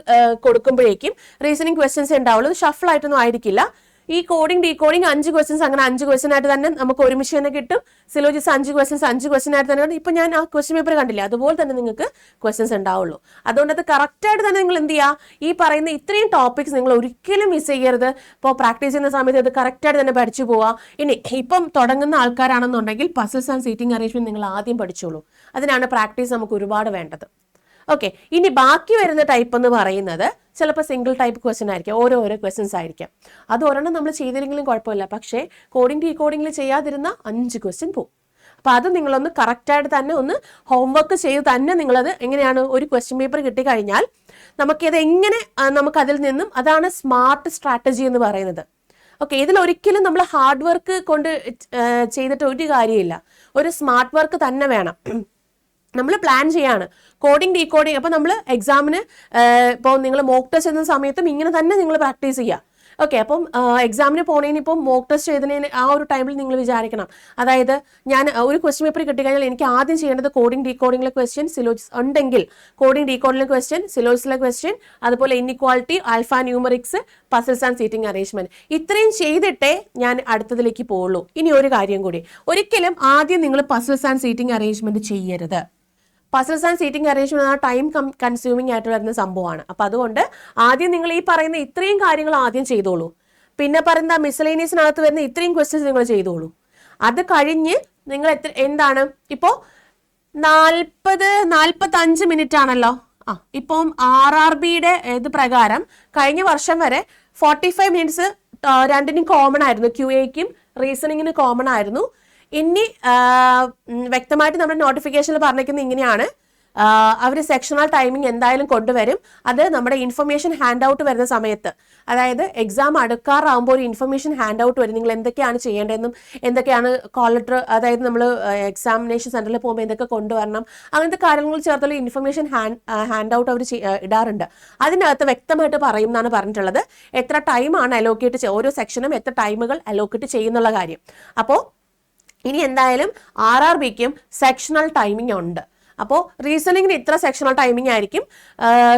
കൊടുക്കുമ്പോഴേക്കും റീസണിങ് ക്വസ്റ്റ്യൻസ് ഉണ്ടാവുള്ളൂ, ഷഫിൾ ആയിട്ടൊന്നും ആയിരിക്കില്ല. ഈ കോഡിംഗ്, ഡീകോഡിംഗ് 5 ക്വസ്റ്റ്യൻസ്, അങ്ങനെ 5 ക്വസ്റ്റ്യൻ ആയിട്ട് തന്നെ നമുക്ക് ഒരുമിച്ച് തന്നെ കിട്ടും. സിലോജിസ് 5 ക്വസ്റ്റ്യൻസ് 5 ക്വസ്റ്റ്യൻ ആയിട്ട് തന്നെ. ഇപ്പൊ ഞാൻ ആ ക്വസ്റ്റ്യൻ പേപ്പർ കണ്ടില്ല, അതുപോലെ തന്നെ നിങ്ങൾക്ക് ക്വസ്റ്റ്യൻസ് ഉണ്ടാവുള്ളൂ. അതുകൊണ്ട് അത് കറക്റ്റ് ആയിട്ട് തന്നെ നിങ്ങൾ എന്ത് ചെയ്യുക, ഈ പറയുന്ന ഇത്രയും ടോപ്പിക്സ് നിങ്ങൾ ഒരിക്കലും മിസ് ചെയ്യരുത്. ഇപ്പോൾ പ്രാക്ടീസ് ചെയ്യുന്ന സമയത്ത് അത് കറക്റ്റ് ആയിട്ട് തന്നെ പഠിച്ചു പോവുക. ഇനി ഇപ്പം തുടങ്ങുന്ന ആൾക്കാരാണെന്നുണ്ടെങ്കിൽ പസിൽസ് ആൻഡ് സീറ്റിംഗ് അറേഞ്ച്മെന്റ് നിങ്ങൾ ആദ്യം പഠിച്ചോളൂ. അതിനാണ് പ്രാക്ടീസ് നമുക്ക് ഒരുപാട് വേണ്ടത്. ഓക്കെ, ഇനി ബാക്കി വരുന്ന ടൈപ്പ് എന്ന് പറയുന്നത് ചിലപ്പോൾ സിംഗിൾ ടൈപ്പ് ക്വസ്റ്റ്യൻ ആയിരിക്കും, ഓരോ ക്വസ്റ്റ്യൻസ് ആയിരിക്കാം. അത് ഒരെണ്ണം നമ്മൾ ചെയ്തില്ലെങ്കിലും കുഴപ്പമില്ല, പക്ഷേ കോഡിംഗ് ഡീകോഡിംഗിൽ ചെയ്യാതിരുന്ന 5 ക്വസ്റ്റ്യൻ പോകും. അപ്പോൾ അത് നിങ്ങളൊന്ന് കറക്റ്റായിട്ട് തന്നെ ഒന്ന് ഹോംവർക്ക് ചെയ്ത് തന്നെ നിങ്ങളത് എങ്ങനെയാണ്, ഒരു ക്വസ്റ്റ്യൻ പേപ്പർ കിട്ടിക്കഴിഞ്ഞാൽ നമുക്കത് എങ്ങനെ നമുക്കതിൽ നിന്നും, അതാണ് സ്മാർട്ട് സ്ട്രാറ്റജി എന്ന് പറയുന്നത്. ഓക്കെ, ഇതിലൊരിക്കലും നമ്മൾ ഹാർഡ് വർക്ക് കൊണ്ട് ചെയ്തിട്ട് ഒരു കാര്യമില്ല, ഒരു സ്മാർട്ട് വർക്ക് തന്നെ വേണം. നമ്മൾ പ്ലാൻ ചെയ്യാണ് കോഡിംഗ്, ഡീകോഡിംഗ്. അപ്പോൾ നമ്മൾ എക്സാമിന് ഇപ്പോൾ നിങ്ങൾ മോക്ക് ടെസ്റ്റ് ചെയ്യുന്ന സമയത്തും ഇങ്ങനെ തന്നെ നിങ്ങൾ പ്രാക്ടീസ് ചെയ്യുക. ഓക്കെ, അപ്പം എക്സാമിന് പോണേന് ഇപ്പം മോക്ക് ടെസ്റ്റ് ചെയ്തതിന് ആ ഒരു ടൈമിൽ നിങ്ങൾ വിചാരിക്കണം, അതായത് ഞാൻ ഒരു ക്വസ്റ്റ്യൻ പേപ്പർ കിട്ടിക്കഴിഞ്ഞാൽ എനിക്ക് ആദ്യം ചെയ്യേണ്ടത് കോഡിംഗ്, ഡീകോഡിംഗിലെ ക്വസ്റ്റ്യൻ, സിലോജിസ് ഉണ്ടെങ്കിൽ കോഡിംഗ്, ഡീകോഡിംഗിലെ ക്വസ്റ്റ്യൻ, സിലോജിസിലെ ക്വസ്റ്റ്യൻ, അതുപോലെ inequality, alpha numerics, puzzles and seating arrangement, ഇത്രയും ചെയ്തിട്ടേ ഞാൻ അടുത്തതിലേക്ക് പോകുള്ളൂ. ഇനി ഒരു കാര്യം കൂടി, ഒരിക്കലും ആദ്യം നിങ്ങൾ പസിൽസ് ആൻഡ് സീറ്റിംഗ് അറേഞ്ച്മെന്റ് ചെയ്യരുത്. പസിൽസ് ആൻഡ് സീറ്റിംഗ് അറേഞ്ച്മെന്റ് ആ ടൈം കൺസ്യൂമിംഗ് ആയിട്ട് വരുന്ന സംഭവമാണ്. അപ്പം അതുകൊണ്ട് ആദ്യം നിങ്ങൾ ഈ പറയുന്ന ഇത്രയും കാര്യങ്ങൾ ആദ്യം ചെയ്തോളൂ. പിന്നെ പറയുന്ന മിസലേനിയസിനകത്ത് വരുന്ന ഇത്രയും ക്വസ്റ്റ്യൻസ് നിങ്ങൾ ചെയ്തോളൂ. അത് കഴിഞ്ഞ് നിങ്ങൾ എന്താണ് ഇപ്പോൾ 40-45 മിനിറ്റ് ആണല്ലോ. ഇപ്പം RRBയുടെ ഇത് പ്രകാരം കഴിഞ്ഞ വർഷം വരെ 45 മിനിറ്റ്സ് രണ്ടിനും കോമൺ ആയിരുന്നു, QAയ്ക്കും റീസണിങ്ങിന് കോമൺ ആയിരുന്നു. ഇനി വ്യക്തമായിട്ട് നമ്മുടെ നോട്ടിഫിക്കേഷനിൽ പറഞ്ഞിരിക്കുന്നത് ഇങ്ങനെയാണ്, അവർ സെക്ഷണൽ ടൈമിംഗ് എന്തായാലും കൊണ്ടുവരും. അത് നമ്മുടെ ഇൻഫർമേഷൻ ഹാൻഡ് ഔട്ട് വരുന്ന സമയത്ത്, അതായത് എക്സാം അടുക്കാറാകുമ്പോൾ ഒരു ഇൻഫർമേഷൻ ഹാൻഡ് ഔട്ട് വരും. നിങ്ങൾ എന്തൊക്കെയാണ് ചെയ്യേണ്ടതെന്നും എന്തൊക്കെയാണ് കോൾ ലെറ്റർ, അതായത് നമ്മൾ എക്സാമിനേഷൻ സെന്ററിൽ പോകുമ്പോൾ എന്തൊക്കെ കൊണ്ടുവരണം, അങ്ങനത്തെ കാര്യങ്ങൾ ചേർത്തുള്ള ഇൻഫർമേഷൻ ഹാൻഡ് ഔട്ട് അവർ ഇടാറുണ്ട്. അതിനകത്ത് വ്യക്തമായിട്ട് പറയും എന്നാണ് പറഞ്ഞിട്ടുള്ളത് എത്ര ടൈമാണ് അലോക്കേറ്റ് ഓരോ സെക്ഷനും എത്ര ടൈമുകൾ അലോക്കേറ്റ് ചെയ്യുന്നുള്ള കാര്യം. അപ്പോൾ ഇനി എന്തായാലും RRBക്കും സെക്ഷണൽ ടൈമിംഗ് ഉണ്ട്. അപ്പോൾ റീസണിങ്ങിന് ഇത്ര സെക്ഷണൽ ടൈമിംഗ് ആയിരിക്കും,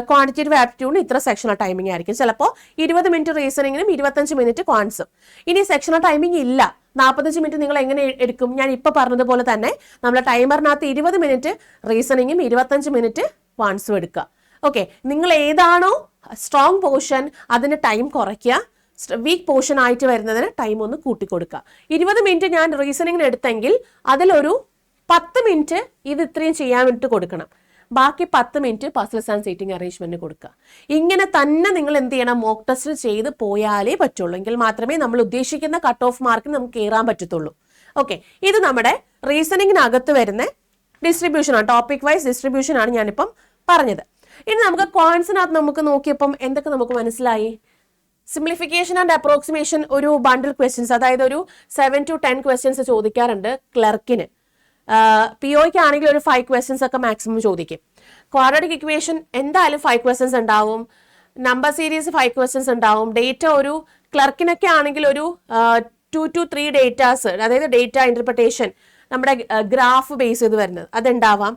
ക്വാണ്ടിറ്റേറ്റീവ് ആപ്റ്റിറ്റ്യൂഡിന് ഇത്ര സെക്ഷണൽ ടൈമിംഗ് ആയിരിക്കും. ചിലപ്പോൾ 20 മിനിറ്റ് റീസണിങ്ങിനും 25 മിനിറ്റ് ക്വാൻസും. ഇനി സെക്ഷണൽ ടൈമിംഗ് ഇല്ല, 45 മിനിറ്റ് നിങ്ങൾ എങ്ങനെ എടുക്കും? ഞാൻ ഇപ്പോൾ പറഞ്ഞതുപോലെ തന്നെ നമ്മളെ ടൈമറിനകത്ത് 20 മിനിറ്റ് റീസണിങ്ങും 25 മിനിറ്റ് ക്വാൻസും എടുക്കുക. ഓക്കെ, നിങ്ങൾ ഏതാണോ സ്ട്രോങ് പോർഷൻ അതിന് ടൈം കുറയ്ക്കുക, വീക്ക് പോർഷൻ ആയിട്ട് വരുന്നതിന് ടൈം ഒന്ന് കൂട്ടിക്കൊടുക്കുക. 20 മിനിറ്റ് ഞാൻ റീസണിങ്ങിന് എടുത്തെങ്കിൽ അതിലൊരു 10 മിനിറ്റ് ഇത് ഇത്രയും ചെയ്യാൻ വേണ്ടിയിട്ട് കൊടുക്കണം, ബാക്കി 10 minute puzzles and seating arrangement കൊടുക്കുക. ഇങ്ങനെ തന്നെ നിങ്ങൾ എന്ത് ചെയ്യണം? മോക്ക് ടെസ്റ്റ് ചെയ്ത് പോയാലേ പറ്റുള്ളൂ, എങ്കിൽ മാത്രമേ നമ്മൾ ഉദ്ദേശിക്കുന്ന കട്ട് ഓഫ് മാർക്കിന് നമുക്ക് കയറാൻ പറ്റത്തുള്ളൂ. ഓക്കെ, ഇത് നമ്മുടെ റീസണിങ്ങിനകത്ത് വരുന്ന ഡിസ്ട്രിബ്യൂഷൻ ആണ്, ടോപ്പിക് വൈസ് ഡിസ്ട്രിബ്യൂഷൻ ആണ് ഞാനിപ്പം പറഞ്ഞത്. ഇനി നമുക്ക് ക്വാൻസിനകത്ത് നമുക്ക് നോക്കിയപ്പം എന്തൊക്കെ നമുക്ക് മനസ്സിലായി? സിംപ്ലിഫിക്കേഷൻ ആൻഡ് അപ്രോക്സിമേഷൻ ഒരു ബണ്ടിൽ ക്വസ്റ്റ്യൻസ്, അതായത് ഒരു 7 to 10 ക്വസ്റ്റ്യൻസ് ചോദിക്കാറുണ്ട് ക്ലർക്കിന്. POയ്ക്ക് ആണെങ്കിൽ ഒരു 5 ക്വസ്റ്റ്യൻസ് ഒക്കെ മാക്സിമം ചോദിക്കും. ക്വാഡ്രാറ്റിക് ഇക്വേഷൻ എന്തായാലും 5 ക്വസ്റ്റ്യൻസ് ഉണ്ടാവും, നമ്പർ സീരീസ് 5 ക്വസ്റ്റ്യൻസ് ഉണ്ടാവും. ഡേറ്റ ഒരു ക്ലർക്കിനൊക്കെ ആണെങ്കിൽ ഒരു 2 to 3 ഡേറ്റാസ്, അതായത് ഡേറ്റ ഇന്റർപ്രിട്ടേഷൻ നമ്മുടെ ഗ്രാഫ് ബേസ് ചെയ്ത് വരുന്നത് അതുണ്ടാവാം.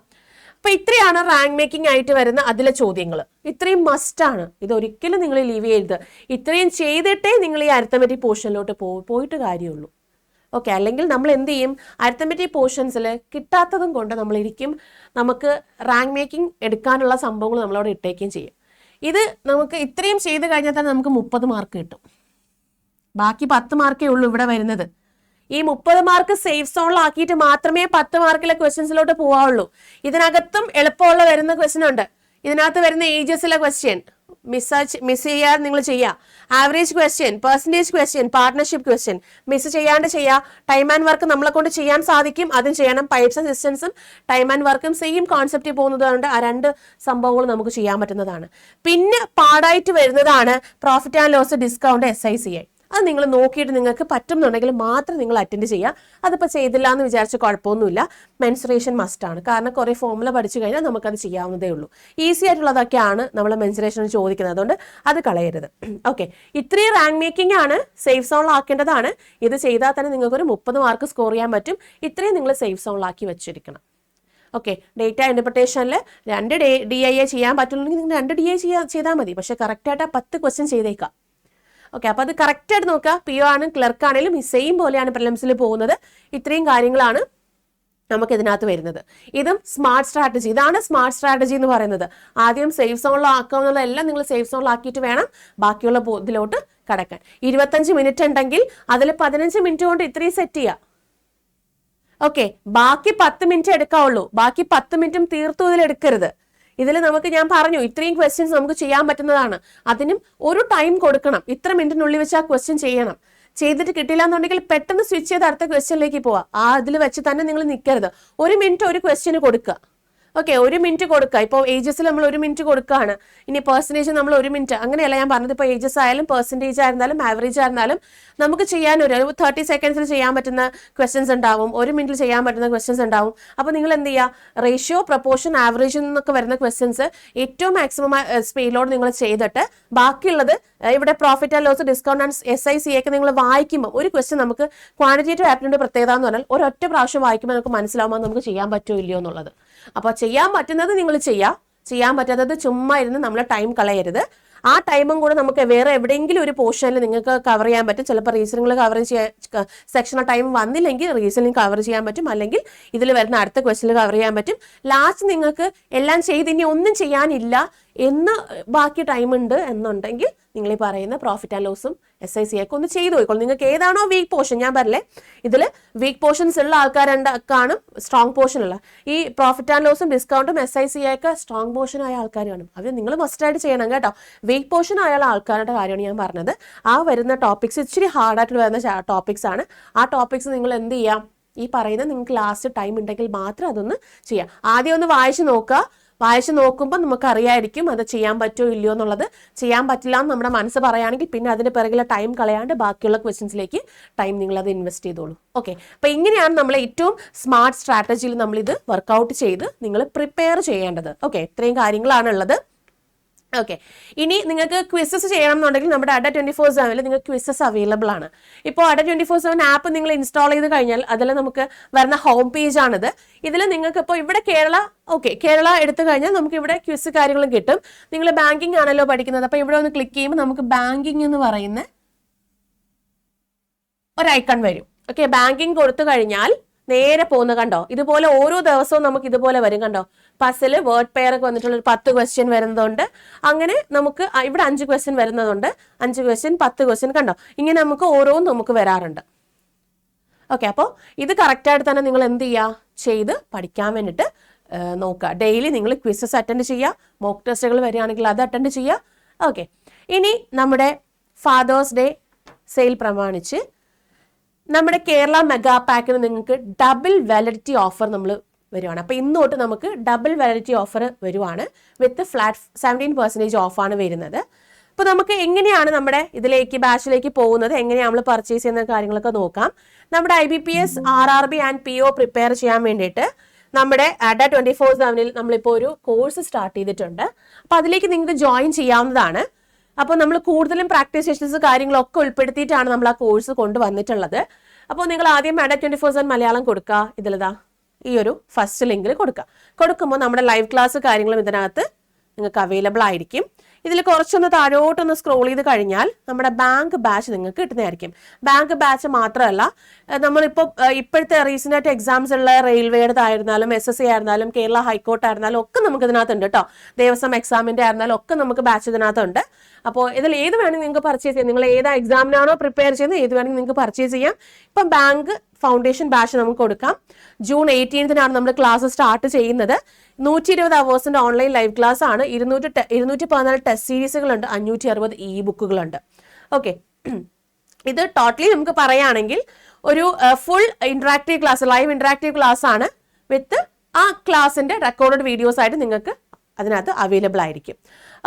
അപ്പൊ ഇത്രയാണ് റാങ്ക് മേക്കിംഗ് ആയിട്ട് വരുന്ന അതിലെ ചോദ്യങ്ങൾ. ഇത്രയും മസ്റ്റാണ്, ഇതൊരിക്കലും നിങ്ങൾ ലീവ് ചെയ്യരുത്. ഇത്രയും ചെയ്തിട്ടേ നിങ്ങൾ ഈ അരിത്തമെറ്റിക് പോർഷനിലോട്ട് പോയിട്ട് കാര്യമുള്ളൂ. ഓക്കെ, അല്ലെങ്കിൽ നമ്മൾ എന്ത് ചെയ്യും? അരിത്തമെറ്റിക് പോർഷൻസിൽ കിട്ടാത്തതും കൊണ്ട് നമ്മളിരിക്കും, നമുക്ക് റാങ്ക് മേക്കിംഗ് എടുക്കാനുള്ള സംഭവങ്ങൾ നമ്മളവിടെ ഇട്ടേക്കുകയും ചെയ്യും. ഇത് നമുക്ക് ഇത്രയും ചെയ്ത് കഴിഞ്ഞാൽ തന്നെ നമുക്ക് 30 മാർക്ക് കിട്ടും, ബാക്കി 10 മാർക്കേ ഉള്ളൂ ഇവിടെ വരുന്നത്. ഈ 30 മാർക്ക് സേഫ് സോണിലാക്കിയിട്ട് മാത്രമേ 10 മാർക്കിലെ ക്വസ്റ്റ്യൻസിലോട്ട് പോവാവുള്ളൂ. ഇതിനകത്തും എളുപ്പമുള്ള വരുന്ന ക്വസ്റ്റ്യൻ ഉണ്ട്. ഇതിനകത്ത് വരുന്ന ഏജസിലെ ക്വസ്റ്റ്യൻ മിസ് ചെയ്യാതെ നിങ്ങൾ ചെയ്യുക. Average question, percentage question, partnership question miss ചെയ്യാണ്ട് ചെയ്യുക. ടൈം ആൻഡ് വർക്ക് നമ്മളെ കൊണ്ട് ചെയ്യാൻ സാധിക്കും, അതും ചെയ്യണം. പൈപ്സ് ആൻഡ് സിസ്റ്റംസും ടൈം ആൻഡ് വർക്കും സെയിം കോൺസെപ്റ്റ് പോകുന്നതുകൊണ്ട് ആ 2 സംഭവങ്ങൾ നമുക്ക് ചെയ്യാൻ പറ്റുന്നതാണ്. പിന്നെ പാടായിട്ട് വരുന്നതാണ് profit and loss, discount, SICI. അത് നിങ്ങൾ നോക്കിയിട്ട് നിങ്ങൾക്ക് പറ്റുന്നുണ്ടെങ്കിൽ മാത്രം നിങ്ങൾ അറ്റൻഡ് ചെയ്യുക. അതിപ്പോൾ ചെയ്തില്ല എന്ന് വിചാരിച്ച് കുഴപ്പമൊന്നുമില്ല. മെൻസുറേഷൻ മസ്റ്റാണ്, കാരണം കുറേ ഫോമുല പഠിച്ചു കഴിഞ്ഞാൽ നമുക്കത് ചെയ്യാവുന്നതേ ഉള്ളൂ. ഈസി ആയിട്ടുള്ളതൊക്കെയാണ് നമ്മൾ മെൻസുറേഷൻ ചോദിക്കുന്നത്, അതുകൊണ്ട് അത് കളയരുത്. ഓക്കെ, ഇത്രയും റാങ്ക് മേക്കിംഗ് ആണ്, സേഫ് സോണിലാക്കേണ്ടതാണ്. ഇത് ചെയ്താൽ തന്നെ നിങ്ങൾക്കൊരു 30 മാർക്ക് സ്കോർ ചെയ്യാൻ പറ്റും. ഇത്രയും നിങ്ങൾ സേഫ് സോണിലാക്കി വെച്ചിരിക്കണം. ഓക്കെ, ഡേറ്റ ഇന്റർപ്രിട്ടേഷനിൽ 2 DIA ചെയ്യാൻ പറ്റുന്നുണ്ടെങ്കിൽ നിങ്ങൾ 2 DIA ചെയ്താൽ മതി. പക്ഷേ കറക്റ്റായിട്ട് 10 ക്വസ്റ്റ്യൻ ചെയ്തേക്കാം. ഓക്കെ, അപ്പോൾ അത് കറക്റ്റായിട്ട് നോക്കുക. PO ആണ് ക്ലർക്കാണെങ്കിലും ഈ സെയിം പോലെയാണ് പ്രിലിംസിൽ പോകുന്നത്. ഇത്രയും കാര്യങ്ങളാണ് നമുക്ക് ഇതിനകത്ത് വരുന്നത്. ഇതും സ്മാർട്ട് സ്ട്രാറ്റജി, ഇതാണ് സ്മാർട്ട് സ്ട്രാറ്റജി എന്ന് പറയുന്നത്. ആദ്യം സേഫ് സോണിലാക്കാവുന്ന എല്ലാം നിങ്ങൾ സേഫ് സോണിലാക്കിയിട്ട് വേണം ബാക്കിയുള്ള ഇതിലോട്ട് കടക്കാൻ. 25 മിനിറ്റ് ഉണ്ടെങ്കിൽ അതിൽ 15 മിനിറ്റ് കൊണ്ട് ഇത്രയും സെറ്റ് ചെയ്യുക. ഓക്കെ, ബാക്കി 10 മിനിറ്റ് എടുക്കാവുള്ളൂ. ബാക്കി 10 മിനിറ്റും തീർത്തും ഇതിൽ എടുക്കരുത്. ഇതിൽ നമുക്ക് ഞാൻ പറഞ്ഞു ഇത്രയും ക്വസ്റ്റ്യൻസ് നമുക്ക് ചെയ്യാൻ പറ്റുന്നതാണ്. അതിനും ഒരു ടൈം കൊടുക്കണം. ഇത്ര മിനിറ്റിനുള്ളിൽ വെച്ച് ആ ക്വസ്റ്റ്യൻ ചെയ്യണം. ചെയ്തിട്ട് കിട്ടില്ല എന്നുണ്ടെങ്കിൽ പെട്ടെന്ന് സ്വിച്ച് ചെയ്ത് അടുത്ത ക്വസ്റ്റ്യനിലേക്ക് പോവാം. അതിൽ വെച്ച് തന്നെ നിങ്ങൾ നിൽക്കരുത്. 1 മിനിറ്റ് ഒരു ക്വസ്റ്റ്യന് കൊടുക്കുക. ഓക്കെ, 1 മിനിറ്റ് കൊടുക്കുക. ഇപ്പോൾ ഏജസിൽ നമ്മൾ 1 മിനിറ്റ് കൊടുക്കുകയാണ്. ഇനി പെർസെൻറ്റേജ് നമ്മൾ 1 മിനിറ്റ്, അങ്ങനെയല്ല ഞാൻ പറഞ്ഞത്. ഇപ്പോൾ ഏജസ് ആയാലും പെർസെൻറ്റേജ് ആയിരുന്നാലും ആവറേജ് ആയിരുന്നാലും നമുക്ക് ചെയ്യാൻ ഒരു 30 സെക്കൻഡ്സിൽ ചെയ്യാൻ പറ്റുന്ന ക്വസ്റ്റ്യൻസ് ഉണ്ടാവും, 1 മിനിറ്റിൽ ചെയ്യാൻ പറ്റുന്ന ക്വസ്റ്റ്യൻസ് ഉണ്ടാവും. അപ്പോൾ നിങ്ങൾ എന്ത് ചെയ്യുക? റേഷ്യോ, പ്രപ്പോർഷൻ, ആവറേജ് എന്നൊക്കെ വരുന്ന ക്വസ്റ്റ്യൻസ് ഏറ്റവും മാക്സിമം സ്പീഡിലോട് നിങ്ങൾ ചെയ്തിട്ട് ബാക്കിയുള്ളത് ഇവിടെ profit and loss, discount and SICI ഒക്കെ നിങ്ങൾ വായിക്കുമ്പോൾ ഒരു ക്വസ്റ്റ്യൻ നമുക്ക് ക്വാണ്ടിറ്റേറ്റീവ് ആപ്റ്റിറ്റ്യൂഡിന്റെ പ്രത്യേകത എന്ന് പറഞ്ഞാൽ ഒരൊറ്റ പ്രാവശ്യം വായിക്കുമ്പോൾ നമുക്ക് മനസ്സിലാവുമ്പോൾ നമുക്ക് ചെയ്യാൻ പറ്റുമോ ഇല്ലയോ എന്നുള്ളത്. അപ്പോൾ ചെയ്യാൻ പറ്റുന്നത് നിങ്ങൾ ചെയ്യുക, ചെയ്യാൻ പറ്റാത്തത് ചുമ്മാ ഇരുന്ന് നമ്മൾ ടൈം കളയരുത്. ആ ടൈമും കൂടെ നമുക്ക് വേറെ എവിടെയെങ്കിലും ഒരു പോർഷനിൽ നിങ്ങൾക്ക് കവർ ചെയ്യാൻ പറ്റും. ചിലപ്പോൾ റീസണിംഗിൽ കവർ ചെയ്യാൻ സെക്ഷണൽ ടൈം വന്നില്ലെങ്കിൽ റീസണിംഗ് കവർ ചെയ്യാൻ പറ്റും, അല്ലെങ്കിൽ ഇതിൽ വരുന്ന അടുത്ത ക്വസ്റ്റനിൽ കവർ ചെയ്യാൻ പറ്റും. ലാസ്റ്റ് നിങ്ങൾക്ക് എല്ലാം ചെയ്ത് ഇനി ഒന്നും ചെയ്യാനില്ല എന്ന് ബാക്കി ടൈം ഉണ്ട് എന്നുണ്ടെങ്കിൽ നിങ്ങൾ ഈ പറയുന്ന പ്രോഫിറ്റ് ആൻഡ് ലോസും SICI ഒക്കെ ഒന്ന് ചെയ്തു പോയിക്കോളൂ. നിങ്ങൾക്ക് ഏതാണോ വീക്ക് പോർഷൻ, ഞാൻ പറഞ്ഞില്ലേ ഇതിൽ വീക്ക് പോർഷൻസ് ഉള്ള ആൾക്കാരുണ്ടാണ്, സ്ട്രോങ് പോർഷൻ ഉള്ള ഈ പ്രോഫിറ്റ് ആൻഡ് ലോസും ഡിസ്കൗണ്ടും SICI ഒക്കെ സ്ട്രോങ് പോർഷൻ ആയ ആൾക്കാർ കാണും. അവർ നിങ്ങൾ മസ്റ്റായിട്ട് ചെയ്യണം കേട്ടോ. വീക്ക് പോർഷൻ ആയ ആൾക്കാരുടെ കാര്യമാണ് ഞാൻ പറഞ്ഞത്. ആ വരുന്ന ടോപ്പിക്സ് ഇച്ചിരി ഹാർഡായിട്ട് വരുന്ന ടോപ്പിക്സ് ആണ്. ആ ടോപ്പിക്സ് നിങ്ങൾ എന്ത് ചെയ്യാം? ഈ പറയുന്ന നിങ്ങൾക്ക് ലാസ്റ്റ് ടൈം ഉണ്ടെങ്കിൽ മാത്രം അതൊന്ന് ചെയ്യാം. ആദ്യം ഒന്ന് വായിച്ച് നോക്കുക. വായിച്ച് നോക്കുമ്പോൾ നമുക്ക് അറിയായിരിക്കും അത് ചെയ്യാൻ പറ്റുമോ ഇല്ലയോ എന്നുള്ളത്. ചെയ്യാൻ പറ്റില്ല എന്ന് നമ്മുടെ മനസ്സ് പറയുകയാണെങ്കിൽ പിന്നെ അതിന് പിറകിലെ ടൈം കളയാണ്ട് ബാക്കിയുള്ള ക്വസ്റ്റ്യൻസിലേക്ക് ടൈം നിങ്ങളത് ഇൻവെസ്റ്റ് ചെയ്തോളൂ. ഓക്കെ, അപ്പോൾ ഇങ്ങനെയാണ് നമ്മൾ ഏറ്റവും സ്മാർട്ട് സ്ട്രാറ്റജിയിൽ നമ്മളിത് വർക്കൗട്ട് ചെയ്ത് നിങ്ങൾ പ്രിപ്പയർ ചെയ്യേണ്ടത്. ഓക്കെ, ഇത്രയും കാര്യങ്ങളാണ് ഉള്ളത്. ഓക്കെ, ഇനി നിങ്ങൾക്ക് ക്വിസസ് ചെയ്യണം എന്നുണ്ടെങ്കിൽ നമ്മുടെ അഡ 24/7 നിങ്ങൾക്ക് ക്വിസസ് അവൈലബിൾ ആണ്. ഇപ്പോൾ അഡ 24/7 ആപ്പ് നിങ്ങൾ ഇൻസ്റ്റാൾ ചെയ്ത് കഴിഞ്ഞാൽ അതിൽ നമുക്ക് വരുന്ന ഹോം പേജ് ആണിത്. ഇതിൽ നിങ്ങൾക്ക് ഇപ്പോൾ ഇവിടെ കേരള എടുത്തു കഴിഞ്ഞാൽ നമുക്ക് ഇവിടെ ക്വിസ് കാര്യങ്ങളും കിട്ടും. നിങ്ങൾ ബാങ്കിങ് ആണല്ലോ പഠിക്കുന്നത്, അപ്പോൾ ഇവിടെ ഒന്ന് ക്ലിക്ക് ചെയ്യുമ്പോൾ നമുക്ക് ബാങ്കിങ് എന്ന് പറയുന്ന ഒരു ഐക്കൺ വരും. ഓക്കെ, ബാങ്കിങ് കൊടുത്തു കഴിഞ്ഞാൽ നേരെ പോകുന്ന കണ്ടോ, ഇതുപോലെ ഓരോ ദിവസവും നമുക്ക് ഇതുപോലെ വരും. കണ്ടോ, പസില് വേർഡ് പെയർ ഒക്കെ വന്നിട്ടുള്ള ഒരു 10 ക്വസ്റ്റ്യൻ വരുന്നതുണ്ട്. അങ്ങനെ നമുക്ക് ഇവിടെ 5 ക്വസ്റ്റ്യൻ വരുന്നതുണ്ട്. 5 ക്വസ്റ്റ്യൻ 10 ക്വസ്റ്റ്യൻ കണ്ടോ, ഇങ്ങനെ നമുക്ക് ഓരോന്നും നമുക്ക് വരാറുണ്ട്. ഓക്കെ, അപ്പോൾ ഇത് കറക്റ്റായിട്ട് തന്നെ നിങ്ങൾ എന്ത് ചെയ്യുക, ചെയ്ത് പഠിക്കാൻ വേണ്ടിയിട്ട് നോക്കുക. ഡെയിലി നിങ്ങൾ ക്വിസസ് അറ്റൻഡ് ചെയ്യുക, മോക്ക് ടെസ്റ്റുകൾ വരികയാണെങ്കിൽ അത് അറ്റൻഡ് ചെയ്യുക. ഓക്കെ, ഇനി നമ്മുടെ ഫാദേഴ്സ് ഡേ സെയിൽ പ്രമാണിച്ച് നമ്മുടെ കേരള മെഗാ പാക്കിന് നിങ്ങൾക്ക് ഡബിൾ വാലിഡിറ്റി ഓഫർ നമ്മൾ വരുവാണ്. അപ്പോൾ ഇന്ന് തൊട്ട് നമുക്ക് ഡബിൾ വാലിഡിറ്റി ഓഫർ വരുവാണ്. വിത്ത് ഫ്ലാറ്റ് 17% ഓഫാണ് വരുന്നത്. അപ്പോൾ നമുക്ക് എങ്ങനെയാണ് നമ്മുടെ ഇതിലേക്ക് ബാച്ചിലേക്ക് പോകുന്നത്, എങ്ങനെയാണ് നമ്മൾ പർച്ചേസ് ചെയ്യുന്ന കാര്യങ്ങളൊക്കെ നോക്കാം. നമ്മുടെ IBPS RRB and PO prepare ചെയ്യാൻ വേണ്ടിയിട്ട് നമ്മുടെ അഡ 24/7 നമ്മളിപ്പോൾ ഒരു കോഴ്സ് സ്റ്റാർട്ട് ചെയ്തിട്ടുണ്ട്. അപ്പോൾ അതിലേക്ക് നിങ്ങൾക്ക് ജോയിൻ ചെയ്യാവുന്നതാണ്. അപ്പോൾ നമ്മൾ കൂടുതലും പ്രാക്ടീസ് സെഷൻസ് കാര്യങ്ങളൊക്കെ ഉൾപ്പെടുത്തിയിട്ടാണ് നമ്മൾ ആ കോഴ്സ് കൊണ്ടുവന്നിട്ടുള്ളത്. അപ്പോൾ നിങ്ങൾ ആദ്യം അഡ 24/7 മലയാളം കൊടുക്കുക. ഇതിലതാ ഈ ഒരു ഫസ്റ്റ് ലിങ്കിൽ കൊടുക്കുമ്പോൾ നമ്മുടെ ലൈവ് ക്ലാസ് കാര്യങ്ങളും ഇതിനകത്ത് നിങ്ങൾക്ക് അവൈലബിൾ ആയിരിക്കും. ഇതിൽ കുറച്ചൊന്ന് താഴോട്ടൊന്ന് സ്ക്രോൾ ചെയ്ത് കഴിഞ്ഞാൽ നമ്മുടെ ബാങ്ക് ബാച്ച് നിങ്ങൾക്ക് കിട്ടുന്നതായിരിക്കും. ബാങ്ക് ബാച്ച് മാത്രമല്ല, നമ്മളിപ്പോൾ ഇപ്പോഴത്തെ റീസെൻ്റ് ആയിട്ട് എക്സാംസ് ഉള്ള റെയിൽവേയുടെ ആയിരുന്നാലും SSC ആയിരുന്നാലും കേരള ഹൈക്കോർട്ട് ആയിരുന്നാലും ഒക്കെ നമുക്ക് ഇതിനകത്തുണ്ട് കേട്ടോ. ദേവസ്വം എക്സാമിൻ്റെ ആയിരുന്നാലും ഒക്കെ നമുക്ക് ബാച്ച് ഇതിനകത്തുണ്ട്. അപ്പോൾ ഇതിൽ ഏത് വേണമെങ്കിൽ നിങ്ങൾക്ക് പർച്ചേസ് ചെയ്യാം. നിങ്ങൾ ഏത് എക്സാമിനാണോ പ്രിപ്പയർ ചെയ്യുന്നത് ഏത് വേണമെങ്കിൽ നിങ്ങൾക്ക് പർച്ചേസ് ചെയ്യാം. ഇപ്പം ബാങ്ക് ഫൗണ്ടേഷൻ ബാച്ച് നമുക്ക് കൊടുക്കാം. ജൂൺ 18 നമ്മൾ ക്ലാസ് സ്റ്റാർട്ട് ചെയ്യുന്നത്. 120 അവേഴ്സിന്റെ ഓൺലൈൻ ലൈവ് ക്ലാസ് ആണ്. 214 ടെസ്റ്റ് സീരീസുകളുണ്ട്, 560 ബുക്കുകളുണ്ട്. ഓക്കെ, ഇത് ടോട്ടലി നമുക്ക് പറയുകയാണെങ്കിൽ ഒരു full interactive class, live interactive class ആണ്. വിത്ത് ആ ക്ലാസിന്റെ റെക്കോർഡഡ് വീഡിയോസ് ആയിട്ട് നിങ്ങൾക്ക് അതിനകത്ത് അവൈലബിൾ ആയിരിക്കും.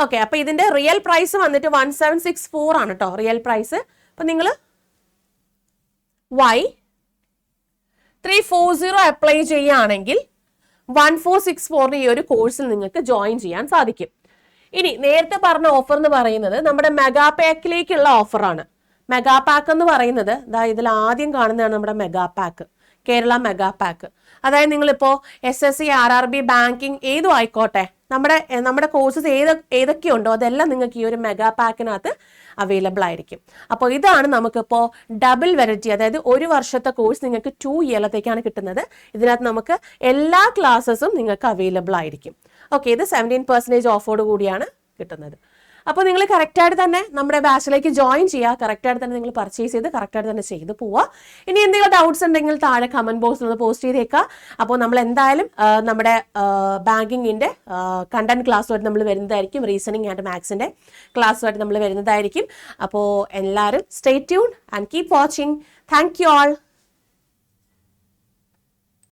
ഓക്കെ, അപ്പൊ ഇതിന്റെ റിയൽ പ്രൈസ് വന്നിട്ട് 1764 ആണ് കേട്ടോ റിയൽ പ്രൈസ്. അപ്പൊ നിങ്ങൾ Y340 അപ്ലൈ ചെയ്യുകയാണെങ്കിൽ 1464 ഈ ഒരു കോഴ്സിൽ നിങ്ങൾക്ക് ജോയിൻ ചെയ്യാൻ സാധിക്കും. ഇനി നേരത്തെ പറഞ്ഞ ഓഫർ എന്ന് പറയുന്നത് നമ്മുടെ മെഗാ പാക്കിലേക്കുള്ള ഓഫറാണ്. മെഗാ പാക്ക് എന്ന് പറയുന്നത് ഇതിൽ ആദ്യം കാണുന്നതാണ് നമ്മുടെ mega pack, Kerala mega pack. അതായത് നിങ്ങളിപ്പോൾ SSC RRB ബാങ്കിങ് ഏതും ആയിക്കോട്ടെ, നമ്മുടെ കോഴ്സസ് ഏതൊക്കെയുണ്ടോ അതെല്ലാം നിങ്ങൾക്ക് ഈ ഒരു മെഗാ പാക്കിനകത്ത് അവൈലബിൾ ആയിരിക്കും. അപ്പോൾ ഇതാണ് നമുക്കിപ്പോൾ ഡബിൾ വാലിഡിറ്റി, അതായത് ഒരു വർഷത്തെ കോഴ്സ് നിങ്ങൾക്ക് 2 ഇയറിലത്തേക്കാണ് കിട്ടുന്നത്. ഇതിനകത്ത് നമുക്ക് എല്ലാ ക്ലാസ്സസും നിങ്ങൾക്ക് അവൈലബിൾ ആയിരിക്കും. ഓക്കെ, ഇത് 17% ഓഫോട് കൂടിയാണ് കിട്ടുന്നത്. അപ്പോൾ നിങ്ങൾ കറക്റ്റായിട്ട് തന്നെ നമ്മുടെ ബാച്ചിലേക്ക് ജോയിൻ ചെയ്യുക, കറക്റ്റായിട്ട് തന്നെ നിങ്ങൾ പർച്ചേസ് ചെയ്ത് കറക്റ്റായിട്ട് തന്നെ ചെയ്ത് പോവുക. ഇനി എന്തെങ്കിലും ഡൗട്ട്സ് ഉണ്ടെങ്കിൽ താഴെ കമന്റ് ബോക്സിൽ ഒന്ന് പോസ്റ്റ് ചെയ്തേക്കുക. അപ്പോൾ നമ്മൾ എന്തായാലും നമ്മുടെ ബാങ്കിങ്ങിൻ്റെ കണ്ടന്റ് ക്ലാസ്സുമായിട്ട് നമ്മൾ വരുന്നതായിരിക്കും. റീസണിങ് ആൻഡ് മാത്സിൻ്റെ ക്ലാസ്സുമായിട്ട് നമ്മൾ വരുന്നതായിരിക്കും. അപ്പോൾ എല്ലാവരും stay tune and keep watching. Thank you all.